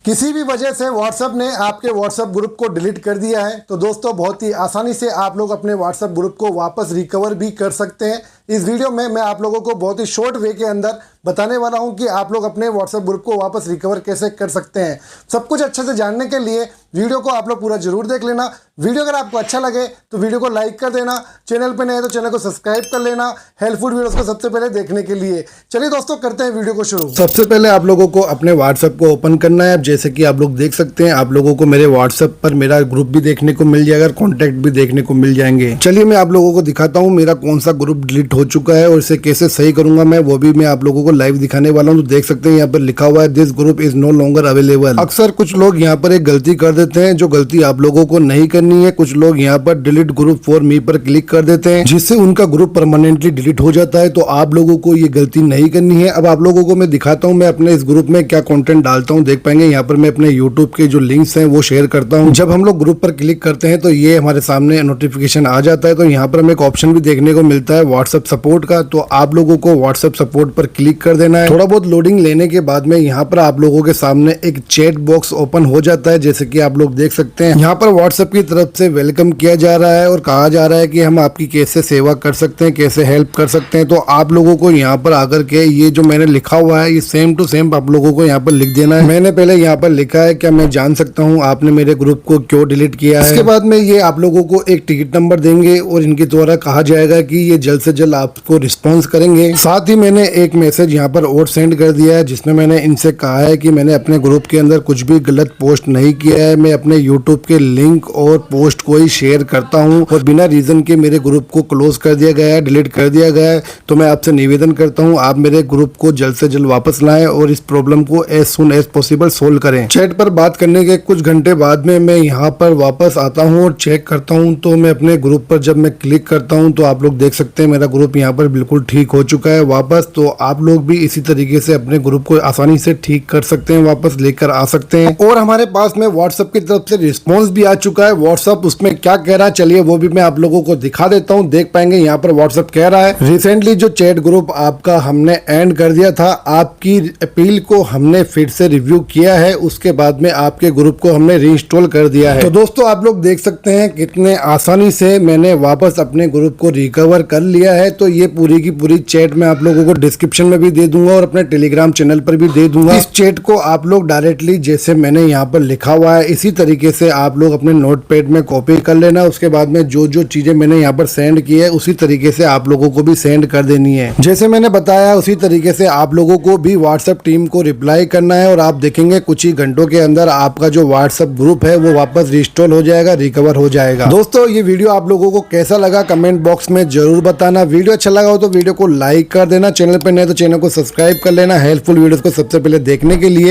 किसी भी वजह से व्हाट्सएप ने आपके व्हाट्सएप ग्रुप को डिलीट कर दिया है तो दोस्तों बहुत ही आसानी से आप लोग अपने व्हाट्सएप ग्रुप को वापस रिकवर भी कर सकते हैं। इस वीडियो में मैं आप लोगों को बहुत ही शॉर्ट वे के अंदर बताने वाला हूं कि आप लोग अपने व्हाट्सएप ग्रुप को वापस रिकवर कैसे कर सकते हैं। सब कुछ अच्छे से जानने के लिए वीडियो को आप लोग पूरा जरूर देख लेना। वीडियो अगर आपको अच्छा लगे तो वीडियो को लाइक कर देना, चैनल पर नए हैं तो चैनल को सब्सक्राइब कर लेना हेल्पफुल वीडियोस को सबसे पहले देखने के लिए। चलिए दोस्तों करते हैं वीडियो को शुरू। सबसे पहले आप लोगों को अपने व्हाट्सएप को ओपन करना है। जैसे कि आप लोग देख सकते हैं, आप लोगों को मेरे व्हाट्सएप पर मेरा ग्रुप भी देखने को मिल जाएगा, कॉन्टैक्ट भी देखने को मिल जाएंगे। चलिए मैं आप लोगों को दिखाता हूँ मेरा कौन सा ग्रुप डिलीट हो चुका है और इसे कैसे सही करूंगा मैं, वो भी मैं आप लोगों को लाइव दिखाने वाला हूँ। तो देख सकते हैं यहाँ पर लिखा हुआ है this group is no longer available. अक्सर कुछ लोग यहाँ पर एक गलती कर देते हैं जो गलती आप लोगों को नहीं करनी है। कुछ लोग यहाँ पर डिलीट ग्रुप फॉर मी पर क्लिक कर देते हैं जिससे उनका ग्रुप परमानेंटली डिलीट हो जाता है। तो आप लोगों को ये गलती नहीं करनी है। अब आप लोगों को मैं दिखाता हूँ मैं अपने इस ग्रुप में क्या कंटेंट डालता हूँ। देख पाएंगे यहाँ पर मैं अपने यूट्यूब के जो लिंक्स हैं वो शेयर करता हूँ। जब हम लोग ग्रुप पर क्लिक करते हैं तो ये हमारे सामने नोटिफिकेशन आ जाता है। तो यहाँ पर हमें एक ऑप्शन भी देखने को मिलता है व्हाट्सएप सपोर्ट का। तो आप लोगों को व्हाट्सएप सपोर्ट पर क्लिक कर देना है। थोड़ा बहुत लोडिंग लेने के बाद में यहाँ पर आप लोगों के सामने एक चैट बॉक्स ओपन हो जाता है। जैसे कि आप लोग देख सकते हैं यहाँ पर व्हाट्सएप की तरफ से वेलकम किया जा रहा है और कहा जा रहा है कि हम आपकी कैसे सेवा कर सकते हैं, कैसे हेल्प कर सकते हैं। तो आप लोगों को यहाँ पर आकर के ये जो मैंने लिखा हुआ है ये सेम टू सेम आप लोगों को यहाँ पर लिख देना है। मैंने पहले यहाँ पर लिखा है क्या मैं जान सकता हूँ आपने मेरे ग्रुप को क्यों डिलीट किया है। इसके बाद में ये आप लोगों को एक टिकट नंबर देंगे और इनके द्वारा कहा जाएगा कि ये जल्द से जल्द आपको रिस्पॉन्स करेंगे। साथ ही मैंने एक मैसेज यहाँ पर और सेंड कर दिया है जिसमें मैंने इनसे कहा है कि मैंने अपने ग्रुप के अंदर कुछ भी गलत पोस्ट नहीं किया है। मैं अपने यूट्यूब के लिंक और पोस्ट को ही शेयर करता हूँ और बिना रीजन के मेरे ग्रुप को क्लोज कर दिया गया है, डिलीट कर दिया गया है। तो मैं आपसे निवेदन करता हूँ आप मेरे ग्रुप को जल्द से जल्द वापस लाएं और इस प्रॉब्लम को as soon as possible solve करें। चैट पर बात करने के कुछ घंटे बाद में मैं यहाँ पर वापस आता हूँ और चेक करता हूँ। तो मैं अपने ग्रुप पर जब मैं क्लिक करता हूँ तो आप लोग देख सकते हैं मेरा ग्रुप यहाँ पर बिल्कुल ठीक हो चुका है वापस। तो आप लोग भी इसी तरीके से अपने ग्रुप को आसानी से ठीक कर सकते हैं, वापस लेकर आ सकते हैं। और हमारे पास में व्हाट्सएप की तरफ से रिस्पॉन्स भी आ चुका है। व्हाट्सएप उसमें क्या कह रहा है चलिए वो भी मैं आप लोगों को दिखा देता हूँ। देख पाएंगे यहाँ पर व्हाट्सएप कह रहा है रिसेंटली जो चैट ग्रुप आपका हमने एंड कर दिया था, आपकी अपील को हमने फिर से रिव्यू किया है, उसके बाद में आपके ग्रुप को हमने रीइंस्टॉल कर दिया है। तो दोस्तों आप लोग देख सकते हैं कितने आसानी से मैंने वापस अपने ग्रुप को रिकवर कर लिया है। तो ये पूरी की पूरी चैट मैं आप लोगों को डिस्क्रिप्शन में भी दे दूंगा और अपने टेलीग्राम चैनल पर भी दे दूंगा। इस चैट को आप लोग डायरेक्टली जैसे मैंने यहाँ पर लिखा हुआ है इसी तरीके से आप लोग अपने नोटपैड में कॉपी कर लेना। उसके बाद में जो जो चीजें मैंने यहाँ पर सेंड की है उसी तरीके से आप लोगों को भी सेंड कर देनी है। जैसे मैंने बताया उसी तरीके से आप लोगों को भी व्हाट्सएप टीम को रिप्लाई करना है और आप देखेंगे कुछ ही घंटों के अंदर आपका जो व्हाट्सएप ग्रुप है वो वापस रिस्टोर हो जाएगा, रिकवर हो जाएगा। दोस्तों ये वीडियो आप लोगों को कैसा लगा कमेंट बॉक्स में जरूर बताना। वीडियो अच्छा लगा हो तो वीडियो को लाइक कर देना, चैनल पर नए तो चैनल को सब्सक्राइब कर लेना हेल्पफुल वीडियोस को सबसे पहले देखने के लिए।